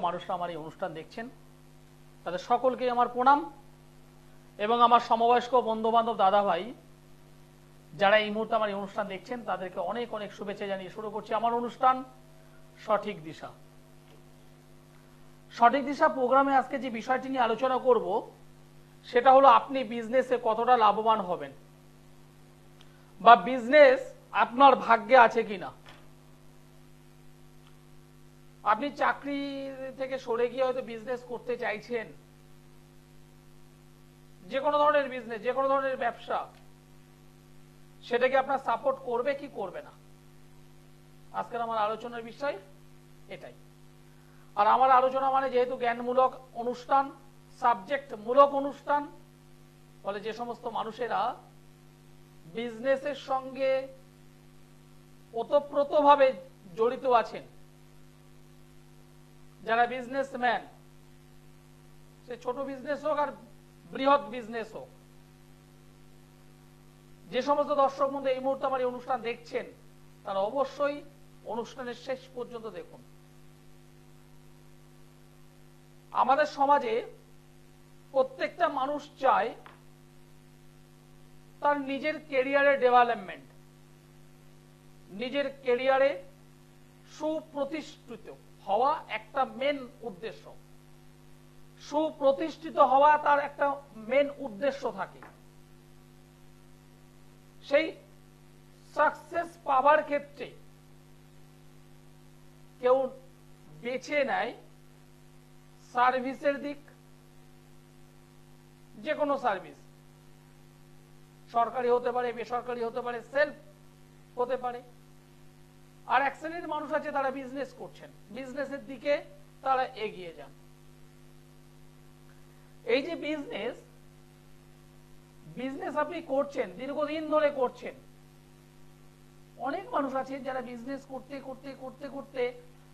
মানুষরা আমার এই অনুষ্ঠান দেখছেন তাদের সকলকে আমার প্রণাম এবং আমার সমবয়স্ক বন্ধু বান্ধব দাদা ভাই যারা এই মুহূর্তে আমার এই অনুষ্ঠান দেখছেন তাদেরকে অনেক অনেক শুভেচ্ছা জানিয়ে শুরু করছি আমার অনুষ্ঠান সঠিক দিশা। সঠিক দিশা প্রোগ্রামে আজকে যে বিষয়টি নিয়ে আলোচনা করব সেটা হলো আপনি বিজনেসে কতটা লাভবান হবেন বা বিজনেস আপনার ভাগ্যে আছে কিনা। আপনি চাকরি থেকে সরে গিয়ে হয়তো বিজনেস করতে চাইছেন, যে কোনো ধরনের বিজনেস, যে কোনো ধরনের ব্যবসা, সেটাকে আপনার সাপোর্ট করবে কি করবে না। আজকের আমার আলোচনার বিষয় এটাই। আর আমার আলোচনা মানে যেহেতু জ্ঞানমূলক অনুষ্ঠান, সাবজেক্ট মূলক অনুষ্ঠান, ফলে যে সমস্ত মানুষেরা বিজনেসের সঙ্গে ওতপ্রোতভাবে জড়িত আছেন, যারা বিজনেসম্যান, সে ছোট বিজনেস হোক আর বৃহৎ বিজনেস হোক, যে সমস্ত দর্শক বন্ধু এই মুহূর্তে আমার এই অনুষ্ঠান দেখছেন তারা অবশ্যই অনুষ্ঠানের শেষ পর্যন্ত দেখুন। আমাদের সমাজে প্রত্যেকটা মানুষ চায় তার নিজের ক্যারিয়ারের ডেভেলপমেন্ট, নিজের ক্যারিয়ারে সুপ্রতিষ্ঠিত হওয়া একটা মেন উদ্দেশ্য। সুপ্রতিষ্ঠিত হওয়া তার একটা মেন উদ্দেশ্য থাকে। সেই সাকসেস পাওয়ার ক্ষেত্রে কেউ বেছে নেয় সার্ভিসের দিক, যে কোনো সার্ভিস, সরকারি হতে পারে, বেসরকারি হতে পারে, সেলফ হতে পারে। আর এক শ্রেণীর মানুষ আছে তারা বিজনেস করছেন, বিজনেসের দিকে তারা এগিয়ে যান। এই যে বিজনেস আপনি করছেন, দীর্ঘদিন ধরে করছেন, অনেক মানুষ আছে যারা বিজনেস করতে করতে করতে করতে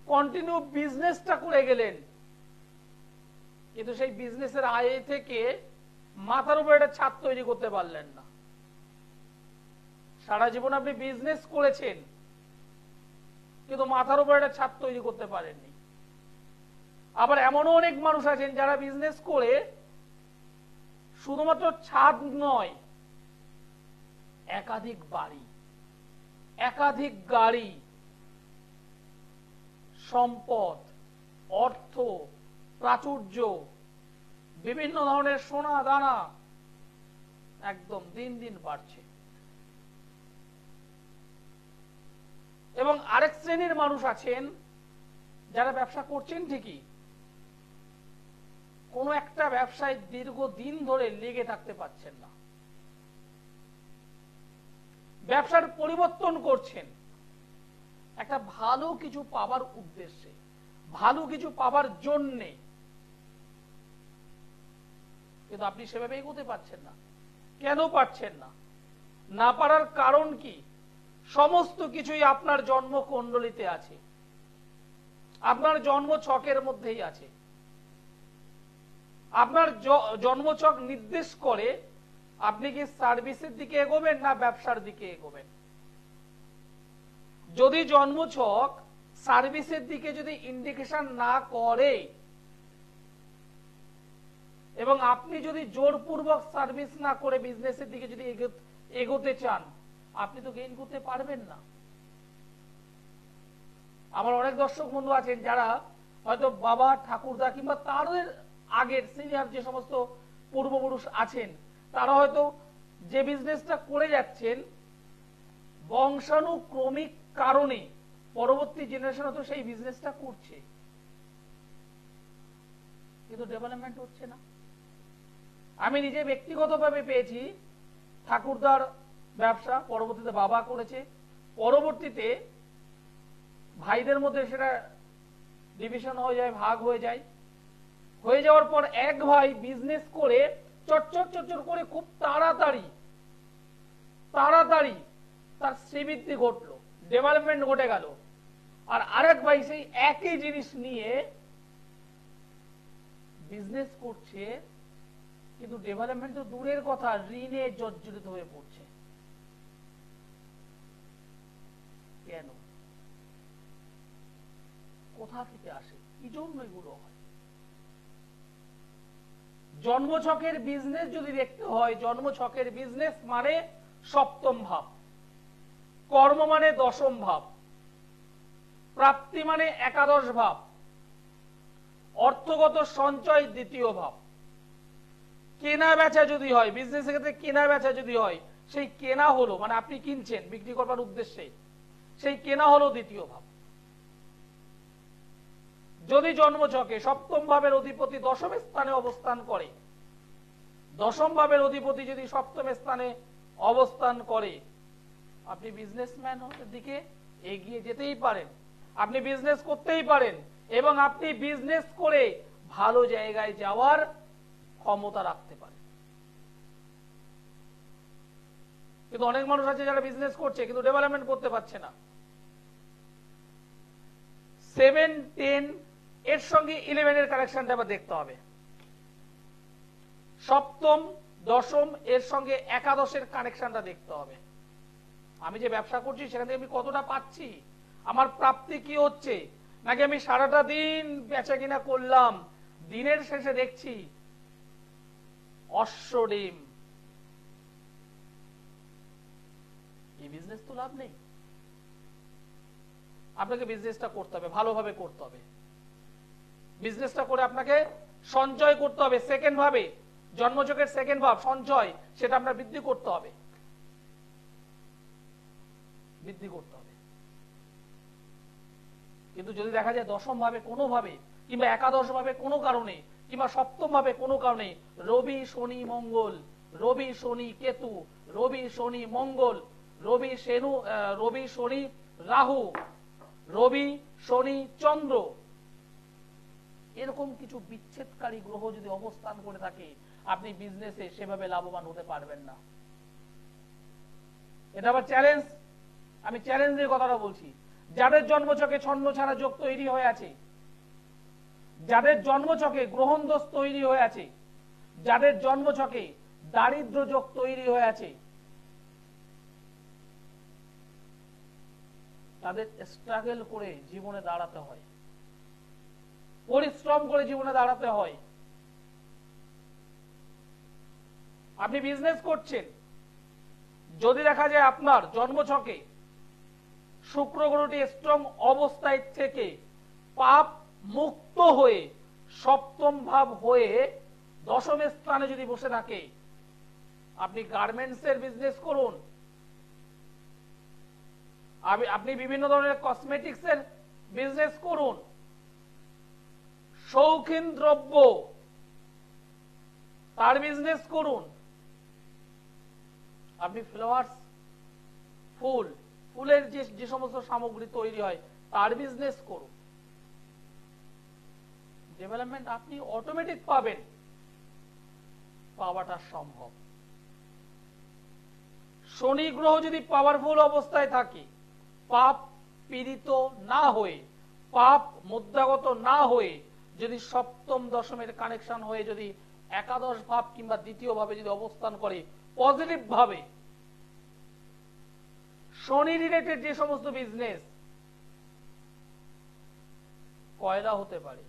কন্টিনিউ বিজনেসটা করে গেলেন, কিন্তু সেই বিজনেসের আয় থেকে মাথার উপর একটা ছাদ তৈরি করতে পারলেন না। সারা জীবন আপনি বিজনেস করেছেন কিন্তু মাথার উপর একটা ছাদ তৈরি করতে পারেননি। আবার এমনও অনেক মানুষ আছেন যারা বিজনেস করে শুধুমাত্র ছাদ নয়, একাধিক বাড়ি, একাধিক গাড়ি, সম্পদ, অর্থ, প্রাচুর্য, বিভিন্ন ধরনের সোনা দানা একদম দিন দিন বাড়ছে। এবং আরেক শ্রেণীর মানুষ আছেন যারা ব্যবসা করছেন ঠিকই, কোন একটা ব্যবসায় দীর্ঘদিন ধরে লেগে থাকতে পারছেন না, ব্যবসার পরিবর্তন করছেন একটা ভালো কিছু পাবার উদ্দেশ্যে, ভালো কিছু পাবার জন্যে, কিন্তু আপনি সেভাবে এগোতে পারছেন না। কেন পারছেন না? না পারার কারণ কি? সমস্ত কিছুই আপনার জন্মকুণ্ডলিতে আছে, আপনার জন্ম ছকের মধ্যেই আছে। আপনার জন্মছক নির্দেশ করে আপনি কি সার্ভিসের দিকে এগোবেন না ব্যবসার দিকে এগোবেন। যদি জন্মছক সার্ভিসের দিকে যদি ইন্ডিকেশন না করে এবং আপনি যদি জোরপূর্বক সার্ভিস না করে বিজনেসের দিকে যদি এগোতে চান, আপনি তো গেইন করতে পারবেন না। আমার অনেক দর্শক বন্ধু আছেন যারা হয়তো বাবা, ঠাকুরদা কিংবা তাদের আগের সিনিয়র যে সমস্ত পূর্বপুরুষ আছেন, তারা হয়তো যে বিজনেসটা করে যাচ্ছেন বংশানুক্রমিক কারণে পরবর্তী জেনারেশন হয়তো সেই বিজনেসটা করছে, কিন্তু ডেভেলপমেন্ট হচ্ছে না। আমি নিজে ব্যক্তিগতভাবে পেয়েছি, ঠাকুরদার ব্যবসা পরবর্তীতে বাবা করেছে, পরবর্তীতে ভাইদের মধ্যে সেটা ডিভিশন হয়ে যায়, ভাগ হয়ে যায়। হয়ে যাওয়ার পর এক ভাই বিজনেস করে চটচট চটচট করে খুব তাড়াতাড়ি তার শ্রীবৃদ্ধি ঘটলো, ডেভেলপমেন্ট ঘটে গেল। আর আরেক ভাই সেই একই জিনিস নিয়ে বিজনেস করছে, কিন্তু ডেভেলপমেন্ট তো দূরের কথা, ঋণে জর্জরিত হয়ে পড়ছে। কেন? কোথা থেকে আসে? কি জন্য এগুলো হয়? জন্মছকের বিজনেস যদি দেখতে হয়, জন্মছকের বিজনেস মানে সপ্তম ভাব, কর্ম মানে দশম ভাব, প্রাপ্তি মানে একাদশ ভাব, অর্থগত সঞ্চয় দ্বিতীয় ভাব। কেনা বেচা যদি হয়, বিজনেসের ক্ষেত্রে কেনা বেচা যদি হয়, সেই কেনা হলো মানে আপনি কিনছেন বিক্রি করবার উদ্দেশ্যে, সেই কেনা হলো দ্বিতীয় ভাব। যদি জন্মছকে সপ্তম ভাবের অধিপতি দশম স্থানে অবস্থান করে, দশম ভাবের অধিপতি যদি সপ্তম স্থানে অবস্থান করে, আপনি বিজনেসম্যান দিকে এগিয়ে যেতেই পারেন, আপনি বিজনেস করতেই পারেন, এবং আপনি বিজনেস করে ভালো জায়গায় যাওয়ার ক্ষমতা রাখতে পারেন। কিন্তু অনেক মানুষ আছে যারা বিজনেস করছে কিন্তু ডেভেলপমেন্ট করতে পারছে না। 7, 10 এর সঙ্গে 11 এর কানেকশনটা আবার দেখতে হবে। সপ্তম দশম এর সঙ্গে একাদশের কানেকশনটা দেখতে হবে। আমি যে ব্যবসা করছি সেখান থেকে আমি কতটা পাচ্ছি, আমার প্রাপ্তি কি হচ্ছে, নাকি আমি সারাটা দিন বেচা কিনা করলাম, দিনের শেষে দেখছি অশ্বডিম, এই বিজনেস তো লাভ নেই। আপনাকে বিজনেসটা করতে হবে, ভালোভাবে করতে হবে। বিজনেসটা করে আপনাকে সঞ্চয় করতে হবে, সেকেন্ড ভাবে, জন্মছকের সেকেন্ড ভাব সঞ্চয়, সেটা আপনার বৃদ্ধি করতে হবে, বৃদ্ধি করতে হবে। কিন্তু যদি দেখা যায় দশম ভাবে কোনো ভাবে, কিংবা একাদশ ভাবে কোনো কারণে, কিংবা সপ্তম ভাবে কোনো কারণে রবি শনি মঙ্গল, রবি শনি কেতু, রবি শনি মঙ্গল, রবি শনি রাহু, রবি শনি চন্দ্র, এরকম কিছু বিচ্ছেদকারী গ্রহ যদি অবস্থান করে থাকে, আপনি বিজনেসে সেভাবে লাভবান হতে পারবেন না। এটা আবার চ্যালেঞ্জ, আমি চ্যালেঞ্জের কথাটা বলছি। যাদের জন্মছকে ছন্ন ছাড়া যোগ তৈরি হয়ে আছে, যাদের জন্মছকে গ্রহণ দোষ তৈরি হয়ে আছে, যাদের জন্মছকে দারিদ্র যোগ তৈরি হয়ে আছে, তাদের স্ট্রাগল করে জীবনে দাঁড়াতে হয়, পরিশ্রম করে জীবনে দাঁড়াতে হয়। আপনি বিজনেস করছেন, যদি দেখা যায় আপনার জন্মছকে শুক্র গ্রহটি স্ট্রং অবস্থায় থেকে পাপ মুক্ত হয়ে সপ্তম ভাব হয়ে দশম স্থানে যদি বসে থাকে, আপনি গার্মেন্টস এর বিজনেস করুন, আপনি বিভিন্ন ধরনের কসমেটিক্স এর বিজনেস করুন, শৌখিন দ্রব্য তার বিজনেস করুন, আপনি ফ্লাওয়ার্স, ফুলের যে সমস্ত সামগ্রী তৈরি হয় তার বিজনেস করুন, ডেভেলপমেন্ট আপনি অটোমেটিক পাবেন, পাওয়াটা সম্ভব। শনি গ্রহ যদি পাওয়ারফুল অবস্থায় থাকে, পাপ পীড়িত না হয়ে, পাপ মুদ্রাগত না হয়ে, যদি সপ্তম দশমের কানেকশন হয়ে যদি একাদশ ভাব কিংবা দ্বিতীয় ভাবে যদি অবস্থান করে পজিটিভ ভাবে, শনি রিলেটেড যে সমস্ত বিজনেস, কয়লা হতে পারে,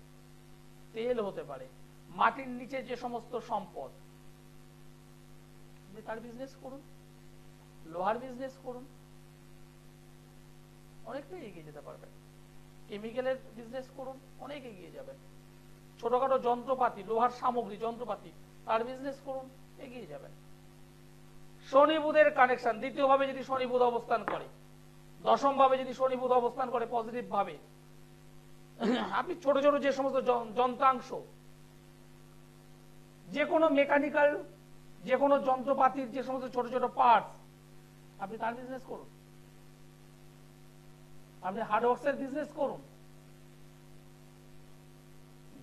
তেল হতে পারে, মাটির নিচে যে সমস্ত সম্পদ, তার বিজনেস করুন, লোহার বিজনেস করুন, অনেকটাই এগিয়ে যেতে পারবেন। কেমিক্যালের বিজনেস করুন, অনেক এগিয়ে যাবেন। ছোটখাটো যন্ত্রপাতি, লোহার সামগ্রী, যন্ত্রপাতি, তার বিজনেস করুন, এগিয়ে যাবেন। শনি বুধের কানেকশন দ্বিতীয় ভাবে যদি শনি বুধ অবস্থান করে, দশম ভাবে যদি শনি বুধ অবস্থান করে পজিটিভ ভাবে, আপনি ছোট ছোট যে সমস্ত যন্ত্রাংশ, যে কোনো মেকানিক্যাল, যে কোনো যন্ত্রপাতির যে সমস্ত ছোট ছোট পার্টস, আপনি তার বিজনেস করুন, আপনি হার্ডওয়ার্কস এর বিজনেস করুন,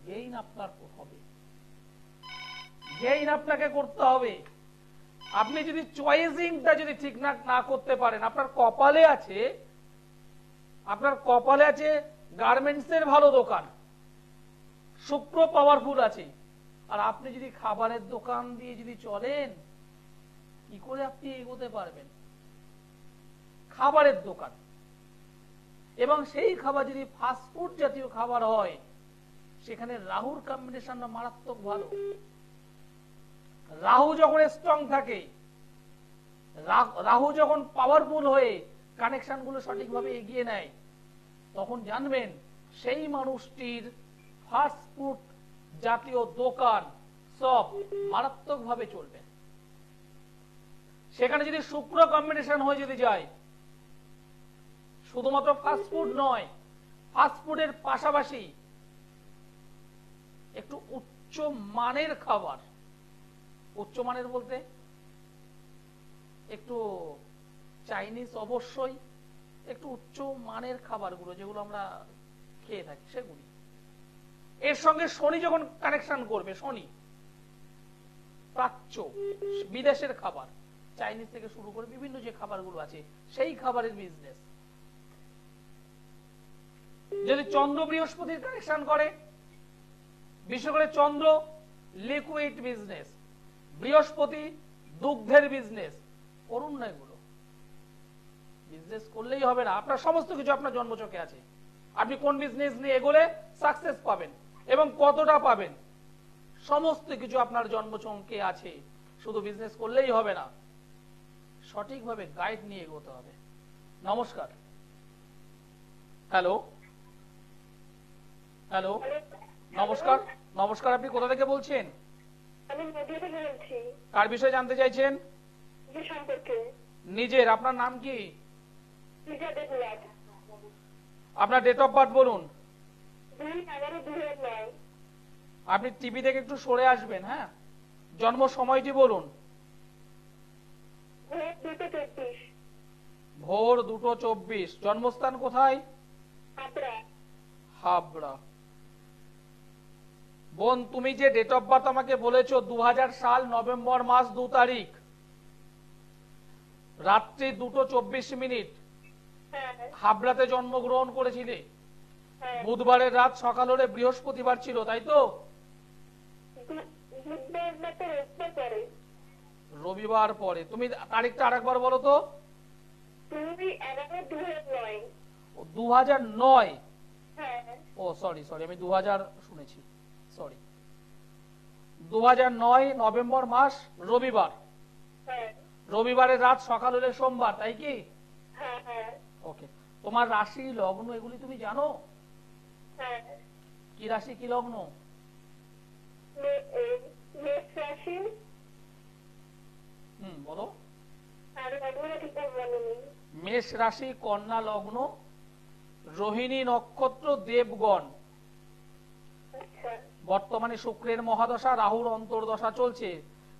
গেইন আপনার হবে, গেইন আপনাকে করতে হবে। আপনি যদি চয়েসিংটা যদি ঠিক না করতে পারেন, আপনার কপালে আছে, আপনার কপালে আছে গার্মেন্টস এর ভালো দোকান, শুক্র পাওয়ারফুল আছে, আর আপনি যদি খাবারের দোকান দিয়ে যদি চলেন, কি করে আপনি এগোতে পারবেন? খাবারের দোকান, এবং সেই খাবার যদি ফাস্টফুড জাতীয় খাবার হয়, সেখানে রাহুর কম্বিনেশনটা মারাত্মক ভালো। রাহু যখন স্ট্রং থাকে, রাহু যখন পাওয়ারফুল হয়ে কানেকশন গুলো সঠিকভাবে এগিয়ে নেয়, তখন জানবেন সেই মানুষটির ফাস্টফুড জাতীয় দোকান সব মারাত্মক ভাবে চলবে। সেখানে যদি শুক্র কম্বিনেশন হয়ে যদি যায়, শুধুমাত্র ফাস্টফুড নয়, ফাস্টফুডের পাশাপাশি একটু উচ্চ মানের খাবার, উচ্চ মানের বলতে একটু চাইনিজ, অবশ্যই একটু উচ্চ মানের খাবারগুলো যেগুলো আমরা খেয়ে থাকি সেগুলি। এর সঙ্গে শনি যখন কানেকশন করবে, শনি প্রাচ্য বিদেশের খাবার, চাইনিজ থেকে শুরু করে বিভিন্ন যে খাবারগুলো আছে সেই খাবারের বিজনেস। যদি চন্দ্র বৃহস্পতির কানেকশন করে, বিশেষ করে চন্দ্র লিকুইড বিজনেস, বৃহস্পতি দুগ্ধের বিজনেস, করুন না। এগুলো বিজনেস করলেই হবে না, আপনার সমস্ত কিছু আপনার জন্মচকে আছে। আপনি কোন বিজনেস নিয়ে এগোলে সাকসেস পাবেন এবং কতটা পাবেন, সমস্ত কিছু আপনার জন্মচকে আছে। শুধু বিজনেস করলেই হবে না, সঠিকভাবে গাইড নিয়ে এগোতে হবে। নমস্কার। হ্যালো হ্যালো নমস্কার। নমস্কার, আপনি কোথা থেকে বলছেন? আমি নদিয়া থেকে বলছি। কার বিষয়ে জানতে চাইছেন? যে সম্পর্কে। নিজের। আপনার নাম কি? লিজা দেবনাথ। আপনার ডেট অফ বার্থ বলুন। 2/11/2009। আপনি টিভি থেকে একটু সরে আসবেন। হ্যাঁ, জন্ম সময়টি বলুন। ভোর 2:24। ভোর 2:24। জন্মস্থান কোথায়? হাবড়া। হাবড়া। বোন, তুমি যে ডেট অফ বার্থ আমাকে বলেছো 2000 সাল নভেম্বর মাস 2 তারিখ, রাত্রি 2:24, হাবড়াতে জন্মগ্রহণ করেছিলে। বুধবারের রাত সকাল হলে বৃহস্পতিবার ছিল, তাই তো? রবিবার পরে। তুমি তারিখটা আরেকবার বলো তো। 2/11/2009। 2009। ও সরি, আমি 2000 শুনেছি, সরি। 2009 নভেম্বর মাস, রবিবার। রবিবারের রাত সকাল হলে সোমবার, তাই কি? ওকে। তোমার রাশি, লগ্ন এগুলি তুমি জানো? কি রাশি, কি লগ্ন? মেষ রাশি। বলো। আর লগ্নটা ঠিক বলনি। মেষ রাশি, কন্যা লগ্ন, রোহিণী নক্ষত্র, দেবগণ। বর্তমানে শুক্রের মহাদশা, রাহুর অন্তর্দশা চলছে।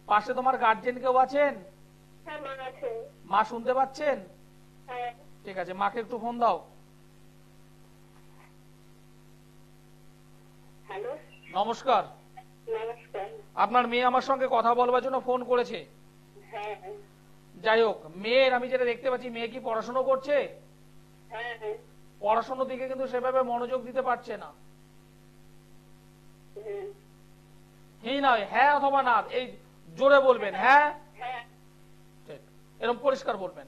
পাশে তোমার গার্জেন কেউ আছেন? মা শুনতে পাচ্ছেন? ঠিক আছে, মাকে একটু ফোন দাও। হ্যালো। নমস্কার। নমস্কার। আপনার মেয়ে আমার সঙ্গে কথা বলবার জন্য ফোন করেছে। যাই হোক, মেয়ের আমি যেটা দেখতে পাচ্ছি, মেয়ে কি পড়াশোনা করছে? পড়াশোনার দিকে কিন্তু সেভাবে মনোযোগ দিতে পারছে না। নয়, হ্যাঁ অথবা না, এই জোরে বলবেন। হ্যাঁ, ঠিক, এরকম পরিষ্কার বলবেন।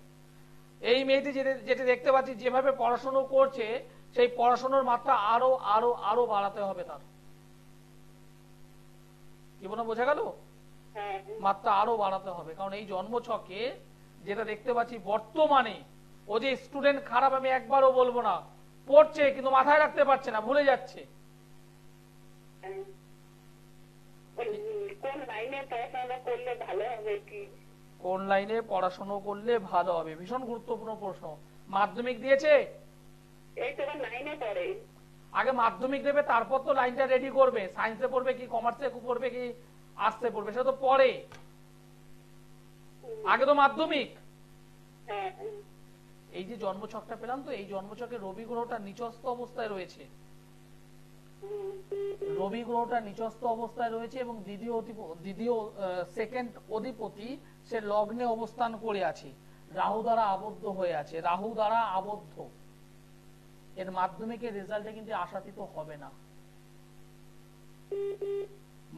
এই মেয়েটি যেটা দেখতে পাচ্ছি যেভাবে পড়াশোনা করছে, সেই পড়াশোনার মাত্রা আরো আরো আরো বাড়াতে হবে তার। কি বলে বোঝা গেল? মাত্রা আরো বাড়াতে হবে, কারণ এই জন্মছকে যেটা দেখতে পাচ্ছি বর্তমানে, ও যে স্টুডেন্ট খারাপ আমি একবারও বলবো না, পড়ছে কিন্তু মাথায় রাখতে পারছে না, ভুলে যাচ্ছে। কোন লাইনে পড়াশোনা করলে ভালো হবে? কি কোন লাইনে পড়াশোনা করলে ভালো হবে, ভীষণ গুরুত্বপূর্ণ প্রশ্ন। মাধ্যমিক দিয়েছে? এই তো লাইনে পড়ে। আগে মাধ্যমিক দেবে, তারপর তো লাইনটা রেডি করবে। সায়েন্সে পড়বে কি কমার্সে পড়বে কি আর্টসে পড়বে, সেটা তো পরে। আগে তো মাধ্যমিক। এই যে জন্মছকটা পেলাম, তো এই জন্মছকে রবি গ্রহটা নিচস্থ অবস্থায় রয়েছে। রবি গ্রহটা নিচস্থ অবস্থায় রয়েছে এবং দ্বিতীয় সেকেন্ড অধিপতি সে লগ্নে অবস্থান করে আছে, রাহু দ্বারা আবদ্ধ হয়ে আছে। রাহু দ্বারা আবদ্ধ, এর মাধ্যমিকের রেজাল্টে কিন্তু আশাতীত হবে না।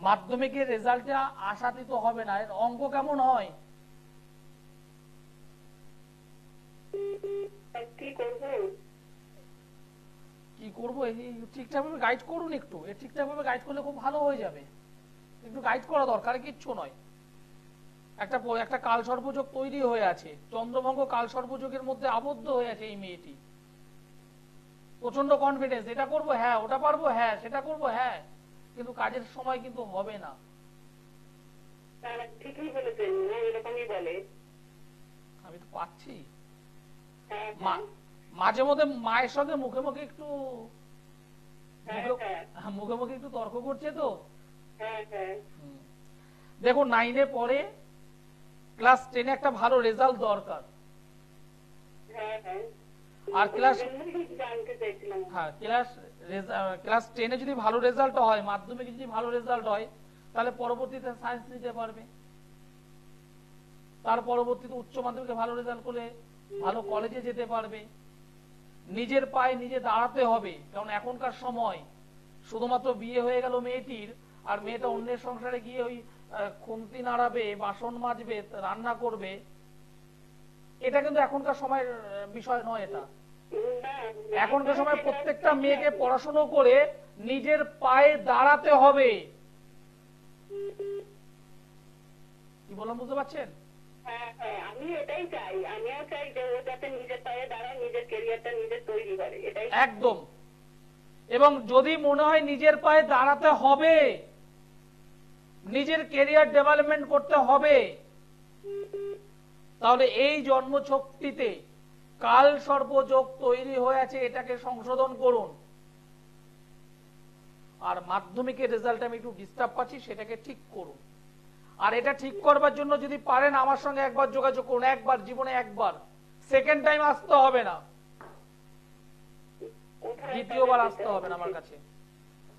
মাধ্যমিকের রেজাল্টে আশাতীত হবে না। এর অঙ্ক কেমন হয়? কি করবো, ঠিকঠাক ভাবে গাইড করুন একটু, ঠিকঠাক ভাবে গাইড করলে খুব ভালো হয়ে যাবে। একটু গাইড করা দরকার, কিচ্ছু নয়। একটা কাল সর্পযোগ তৈরি হয়ে আছে, চন্দ্রভঙ্গ কাল সর্পযোগের মধ্যে আবদ্ধ হয়ে আছে এই মেয়েটি। প্রচন্ড কনফিডেন্স, এটা করবো হ্যাঁ, ওটা পারবো হ্যাঁ, সেটা করবো হ্যাঁ, কিন্তু কাজের সময় কিন্তু হবে না। ঠিকই বলেছেন, এরকমই বলে। আমি তো পাচ্ছি হ্যাঁ, মাঝে মধ্যে মায়ের সঙ্গে মুখে মুখে একটু হ্যাঁ, মুখে মুখে একটু তর্ক করছে তো। হ্যাঁ, হ্যাঁ। দেখো 9-এ পরে ক্লাস 10-এ একটা ভালো রেজাল্ট দরকার। হ্যাঁ, হ্যাঁ। আর ক্লাস জানতে চাইছিলাম। হ্যাঁ, ক্লাস 10-এ যদি ভালো রেজাল্ট হয়, মাধ্যমিকে যদি ভালো রেজাল্ট হয়, তাহলে পরবর্তীতে সায়েন্স নিতে পারবে। তার পরবর্তীতে উচ্চ মাধ্যমিকে ভালো রেজাল্ট করলে ভালো কলেজে যেতে পারবে। নিজের পায়ে নিজে দাঁড়াতে হবে, কারণ এখনকার সময় শুধুমাত্র বিয়ে হয়ে গেল মেয়েটির, আর মেয়েটা অন্যের সংসারে গিয়ে ওই খুন্তি নাড়াবে, বাসন মাজবে, রান্না করবে, এটা কিন্তু এখনকার সময়ের বিষয় নয়। এটা এখনকার সময় প্রত্যেকটা মেয়েকে পড়াশোনা করে নিজের পায়ে দাঁড়াতে হবে। কি বললাম বুঝতে পারছেন? হ্যাঁ, হ্যাঁ, আমি এটাই চাই। আমিও চাই যে ও যাতে নিজের পায়ে দাঁড়ায়, নিজের ক্যারিয়ারটা নিজে তৈরি করে, এটাই একদম। এবং যদি মনে হয় নিজের পায়ে দাঁড়াতে হবে, নিজের ক্যারিয়ার ডেভেলপমেন্ট করতে হবে, তাহলে এই জন্মছকটিতে কাল সর্পযোগ তৈরি হয়ে আছে, এটাকে সংশোধন করুন। আর মাধ্যমিকের রেজাল্ট আমি একটু ডিস্টার্ব পাচ্ছি, সেটাকে ঠিক করুন। আর এটা ঠিক করবার জন্য যদি পারেন আমার সঙ্গে একবার যোগাযোগ করুন, একবার জীবনে একবার, সেকেন্ড টাইম আসতে হবে না, দ্বিতীয়বার আসতে হবে না আমার কাছে।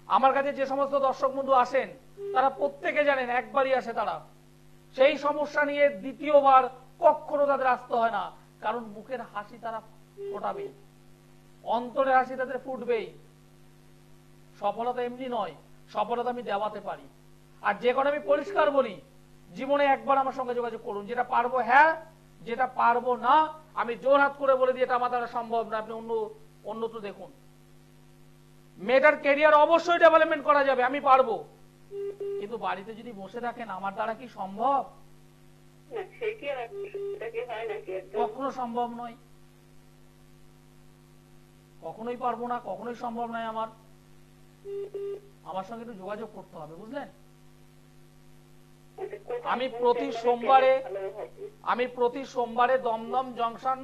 আমার কাছে যে সমস্ত দর্শক বন্ধু আসেন তারা প্রত্যেকে জানেন একবারই আসে তারা, সেই সমস্যা নিয়ে দ্বিতীয়বার কখনো তাদের আসতে হয় না, কারণ মুখের হাসি তারা ফোটাবে, অন্তরের হাসি তাদের ফুটবেই। সফলতা এমনি নয়, সফলতা আমি দেওয়াতে পারি। আর যে কোনো আমি পরিষ্কার বলি, জীবনে একবার আমার সঙ্গে যোগাযোগ করুন, যেটা পারবো হ্যাঁ, যেটা পারবো না আমি জোর হাত করে বলে দিই এটা আমার দ্বারা সম্ভব না, আপনি অন্যত্র দেখুন। মেয়েটার ক্যারিয়ার অবশ্যই ডেভেলপমেন্ট করা যাবে, আমি পারবো, কিন্তু বাড়িতে যদি বসে থাকেন আমার দ্বারা কি সম্ভব? কখনো সম্ভব নয়, কখনোই পারবো না, কখনোই সম্ভব নয়। আমার সঙ্গে একটু যোগাযোগ করতে হবে, বুঝলেন? আমি প্রতি সোমবারে দমদম জংশন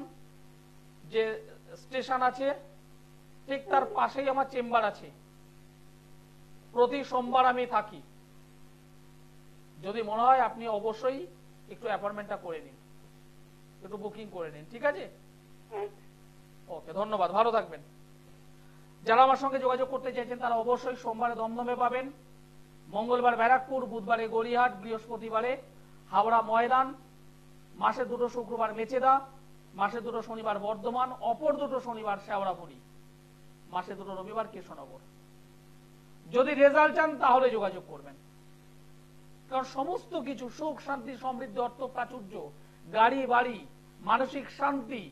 যে স্টেশন আছে ঠিক তার পাশেই আমার চেম্বার আছে, প্রতি সোমবার আমি থাকি। যদি মনে হয় আপনি অবশ্যই একটু অ্যাপয়েন্টমেন্টটা করে নিন, একটু বুকিং করে নিন, ঠিক আছে? ওকে, ধন্যবাদ, ভালো থাকবেন। যারা আমার সঙ্গে যোগাযোগ করতে চাইছেন তারা অবশ্যই সোমবারে দমদমে পাবেন, মঙ্গলবার ব্যারাকপুর, বুধবারে গড়িয়াহাট, বৃহস্পতিবারে হাওড়া ময়দান, মাসে 2 শুক্রবার মেচেদা, মাসে 2 শনিবার বর্ধমান, অপর 2 শনিবার শেওড়াফুলি, মাসে 2 রবিবার কৃষ্ণনগর। যদি রেজাল্ট চান তাহলে যোগাযোগ করবেন, কারণ সমস্ত কিছু সুখ শান্তি সমৃদ্ধি অর্থ প্রাচুর্য, গাড়ি বাড়ি, মানসিক শান্তি,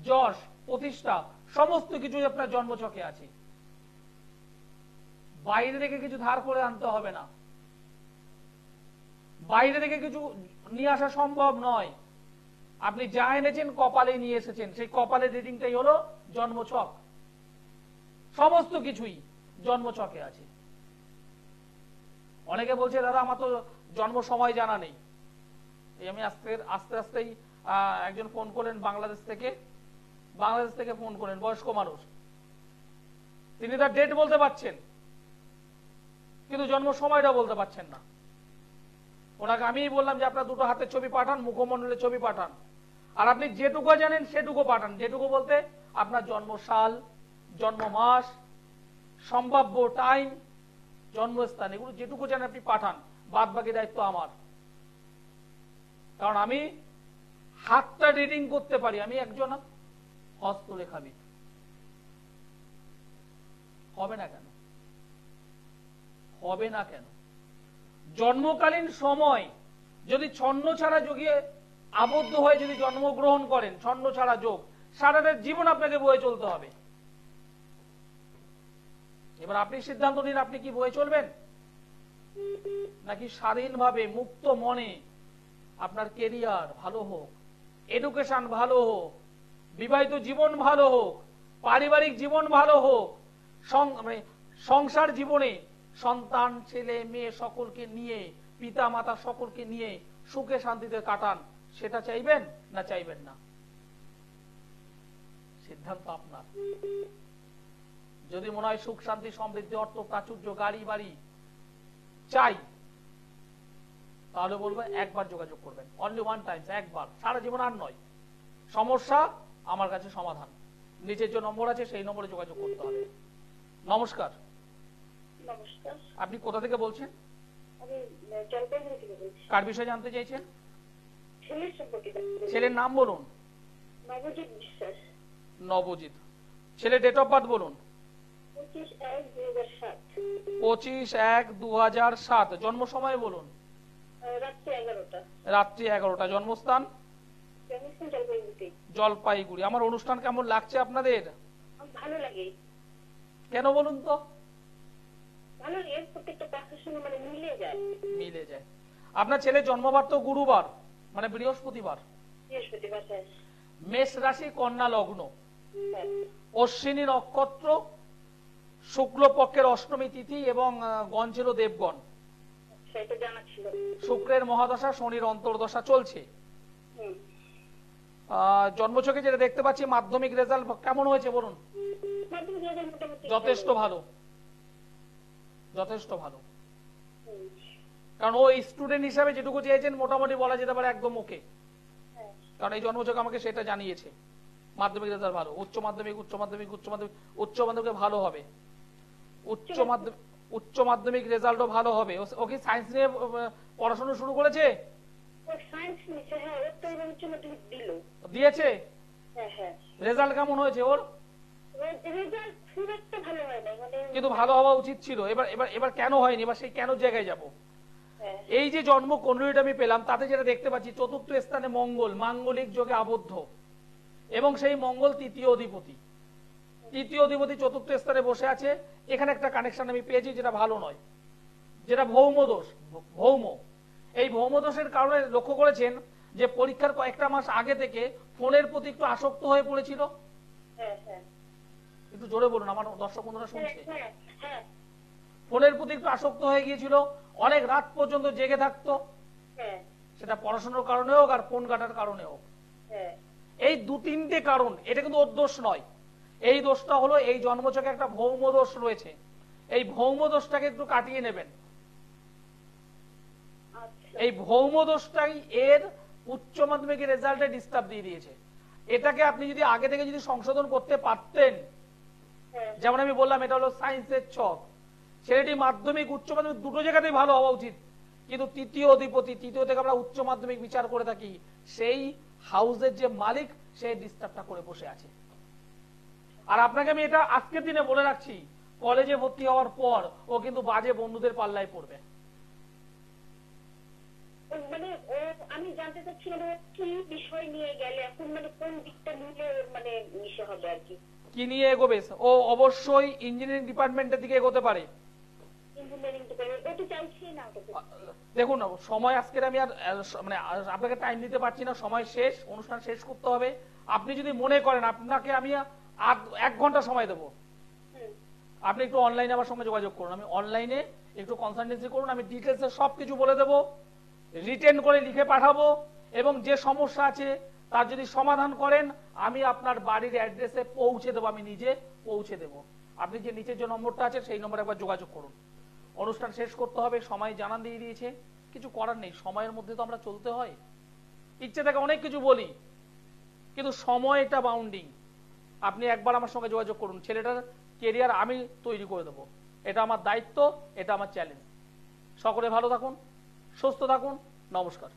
যশ প্রতিষ্ঠা সমস্ত কিছু আপনার জন্মছকে আছে। বাইরে থেকে কিছু ধার করে আনতে হবে না, বাইরে থেকে কিছু নিয়ে আসা সম্ভব নয়। আপনি যা এনেছেন কপালে নিয়ে এসেছেন, সেই কপালের রিডিংটাই হলো জন্মছক, সমস্ত কিছুই জন্মছকে আছে। অনেকে বলছে দাদা আমার তো জন্ম সময় জানা নেই। আমি আস্তে আস্তেই একজন ফোন করেন বাংলাদেশ থেকে ফোন করেন, বয়স্ক মানুষ, তিনি তার ডেট বলতে পারছেন কিন্তু জন্ম সময়টা বলতে পারছেন না। ওনাকে আমি বললাম যে আপনার 2 হাতের ছবি পাঠান, মুখমণ্ডলের ছবি পাঠান, আর আপনি যেটুকু জানেন সেটুকু পাঠান। যেটুকু বলতে আপনার জন্ম সাল, জন্ম মাস, সম্ভাব্য টাইম, জন্মস্থান, এগুলো যেটুকু জানেন আপনি পাঠান, বাদ বাকি দায়িত্ব আমার। কারণ আমি হাতটা রিডিং করতে পারি, আমি একজন হস্তলেখাবিদ। হবে না কেন? হবে না কেন? জন্মকালীন সময় যদি ছন্ন ছাড়া যোগে আবদ্ধ হয়ে যদি জন্মগ্রহণ করেন, ছন্ন ছাড়া যোগ, সারাটা জীবন আপনাকে বয়ে চলতে হবে। এবার আপনি সিদ্ধান্ত নিন, আপনি কি বয়ে চলবেন নাকি স্বাধীনভাবে মুক্ত মনে আপনার কেরিয়ার ভালো হোক, এডুকেশন ভালো হোক, বিবাহিত জীবন ভালো হোক, পারিবারিক জীবন ভালো হোক, সংসার জীবনে সন্তান ছেলে মেয়ে সকলকে নিয়ে, পিতা মাতা সকলকে নিয়ে সুখে শান্তিতে কাটান, সেটা চাইবেন না চাইবেন না? সিদ্ধান্ত আপনার। যদি মনে হয় সুখ শান্তি সমৃদ্ধি অর্থ প্রাচুর্য গাড়ি বাড়ি চাই, তাহলে বলবো একবার যোগাযোগ করবেন, অনলি ওয়ান টাইম, একবার, সারা জীবন আর নয়। সমস্যা আমার কাছে সমাধান, নিচের যে নম্বর আছে সেই নম্বরে যোগাযোগ করতে হবে। নমস্কার। নমস্কার। আপনি কোথা থেকে বলছেন? আমি জলপাইগুড়ি থেকে বলছি। কার বিষয়ে জানতে চাইছেন? ছেলের সম্পর্কে। ছেলের নাম বলুন। নবজিৎ বিশ্বাস। নবজিৎ। ছেলে ডেট অফ বার্থ বলুন। 25/1/2007। 25/1/2007। জন্ম সময় বলুন। রাত্রি 11টা। রাত্রি 11টা। জন্মস্থান? জলপাইগুড়িতে। জলপাইগুড়ি। আমার অনুষ্ঠান কেমন লাগছে আপনাদের? ভালো লাগে। কেন বলুন তো? ভালো লাগে, প্রত্যেকটা কথার সঙ্গে মানে মিলে যায়। মিলে যায়। আপনার ছেলে জন্মবার তো গুরুবার, মানে বৃহস্পতিবার। বৃহস্পতিবার। হ্যাঁ। মেষ রাশি, কন্যা লগ্ন, অশ্বিনী নক্ষত্র, শুক্লপক্ষের অষ্টমী তিথি এবং গণ ছিল দেবগণ। সেটা জানা ছিল। শুক্রের মহাদশা, শনির অন্তর্দশা চলছে। জন্মছকে যেটা দেখতে পাচ্ছি, মাধ্যমিক রেজাল্ট কেমন হয়েছে বলুন? যথেষ্ট ভালো, যথেষ্ট ভালো। কারণ ও স্টুডেন্ট হিসাবে যেটুকু চেয়েছেন মোটামুটি বলা যেতে পারে একদম ওকে। কারণ এই জন্মছক আমাকে সেটা জানিয়েছে, মাধ্যমিক রেজাল্ট ভালো। উচ্চ মাধ্যমিক ভালো হবে। উচ্চ মাধ্যমিক রেজাল্টও ভালো হবে। ও কি সায়েন্স নিয়ে পড়াশোনা শুরু করেছে? দিয়েছে? রেজাল্ট কেমন হয়েছে ওর? কিন্তু ভালো হওয়া উচিত ছিল। এবার কেন হয়নি? এবার সেই কেন জায়গায় যাব। এই যে জন্ম কুণ্ডলীটা আমি পেলাম, তাতে যেটা দেখতে পাচ্ছি, চতুর্থ স্থানে মঙ্গল, মাঙ্গলিক যোগে আবদ্ধ, এবং সেই মঙ্গল তৃতীয় অধিপতি। চতুর্থ স্থানে বসে আছে। এখানে একটা কানেকশন আমি পেয়েছি যেটা ভালো নয়, যেটা ভৌম দোষ। এই ভৌম দোষের কারণে লক্ষ্য করেছেন যে পরীক্ষার কয়েকটা মাস আগে থেকে ফোনের প্রতি একটু আসক্ত হয়ে পড়েছিল। একটু জোরে বলুন, আমার দর্শক বন্ধুরা শুনছে। ফোনের প্রতি একটু আসক্ত হয়ে গিয়েছিল, অনেক রাত পর্যন্ত জেগে থাকতো, সেটা পড়াশোনার কারণে হোক আর ফোন ঘাটার কারণে হোক। এই 2-3টে কারণ, এটা কিন্তু ওর দোষ নয়। এই দোষটা হলো এই জন্মছকে একটা ভৌম দোষ রয়েছে। এই ভৌম দোষটাকে একটু কাটিয়ে নেবেন। এই ভৌম দোষটাই এর উচ্চ মাধ্যমিকের রেজাল্টে ডিস্টার্ব দিয়ে দিয়েছে। এটাকে আপনি যদি আগে থেকে যদি সংশোধন করতে পারতেন, যেমন আমি বললাম এটা হলো সায়েন্সের ছক, ছেলেটি মাধ্যমিক উচ্চ মাধ্যমিক দুটো জায়গাতেই ভালো হওয়া উচিত, কিন্তু তৃতীয় অধিপতি, তৃতীয় থেকে আমরা উচ্চ মাধ্যমিক বিচার করে থাকি, সেই হাউসের যে মালিক সে ডিস্টার্বটা করে বসে আছে। আর আপনাকে আমি এটা আজকের দিনে বলে রাখছি, কলেজে ভর্তি হওয়ার পর ও কিন্তু বাজে বন্ধুদের পাল্লায় পড়বে। মানে আমি জানতে চাচ্ছিলাম কি বিষয় নিয়ে গেলে এখন, মানে কোন দিকটা নিয়ে মানে মিশে হবে আর কি, কি নিয়ে এগোবে? ও অবশ্যই ইঞ্জিনিয়ারিং ডিপার্টমেন্টের দিকে এগোতে পারে। দেখুন সময় আজকের আমি আর মানে আপনাকে টাইম দিতে পারছি না, সময় শেষ, অনুষ্ঠান শেষ করতে হবে। আপনি যদি মনে করেন আপনাকে আমি 1 ঘন্টা সময় দেবো, আপনি একটু অনলাইনে আমার সঙ্গে যোগাযোগ করুন। আমি অনলাইনে একটু কনসালটেন্সি করুন, আমি ডিটেলসে সবকিছু বলে দেবো, রিটেন করে লিখে পাঠাবো, এবং যে সমস্যা আছে তার যদি সমাধান করেন আমি আপনার বাড়ির অ্যাড্রেসে পৌঁছে দেবো, আমি নিজে পৌঁছে দেবো। আপনি যে নিচের যে নম্বরটা আছে সেই নম্বরে একবার যোগাযোগ করুন। অনুষ্ঠান শেষ করতে হবে, সময় জানান দিয়ে দিয়েছে, কিছু করার নেই, সময়ের মধ্যে তো আমরা চলতে হয়। ইচ্ছে থেকে অনেক কিছু বলি, কিন্তু সময়টা বাউন্ডিং। আপনি একবার আমার সঙ্গে যোগাযোগ করুন, ছেলেটার কেরিয়ার আমি তৈরি করে দেবো। এটা আমার দায়িত্ব, এটা আমার চ্যালেঞ্জ। সকলে ভালো থাকুন, সুস্থ থাকুন, নমস্কার।